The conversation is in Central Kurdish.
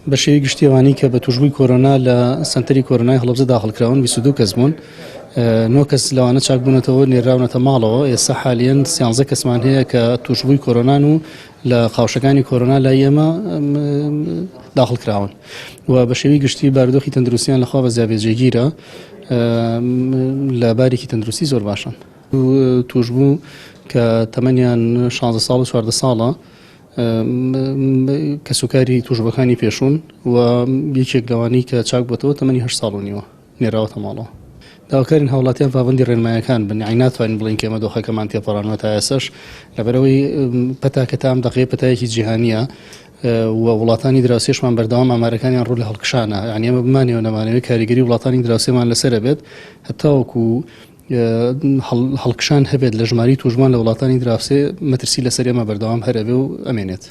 بە شێوەی گشتیوانی کە بە توشبووی کۆرۆنا لە سنتەری کۆرۆنای هەڵەبجە داخڵکراون 22 کەس بوون. 9 کەس لەوانە چاک بوونەتەوە نێراونەتە ماڵەوە. ئێستا حالیان 13 کەسمان هەیە کە توشبووی کۆرۆنان و لە قاوشەکانی کۆرۆنا لای ئێمە داخڵکراون و بە شێوەی گشتی بارودۆخی تەندروستیان لەخوا بە زیابێجێگیرە لە بارێکی تەندروستی زۆر باشن. توشبوو کە تەمەنیان 16 ساڵ و 14 ساڵە کە سوکاری توشبەکانی پێشوون و یەکێک لەوانەی کە چاک بووەتەوە تەمەنی 8 ساڵ و نیوە نێراوەتە ماڵەوە. داواکارین هاوڵاتیان پابەندی ڕێنمایەکان بن، یعنی ناتوانین بڵین کە ئێمە دۆخەکەمان تێپەڕانەوە تا ئێسش لەبەرەوەی پەتاکە تا ئەم دەقەیە پەتایەکی جیهانیە و وڵاتانی دراوسێشمان بەردەوام ئامارەکانیان ڕوو لە هەڵکشانە، یعنی ئێمە بمانەوە نەمانەوەی کاریگەری وڵاتانی دراوسێمان لەسەرە بێت هەتاوەکو هەڵکشان هەبێت لە ژماری توشمان لە وڵاتانی دراوسێ مەترسی لەسەر ئێمە بەردەوام هەرەبێ و ئەمێنێت.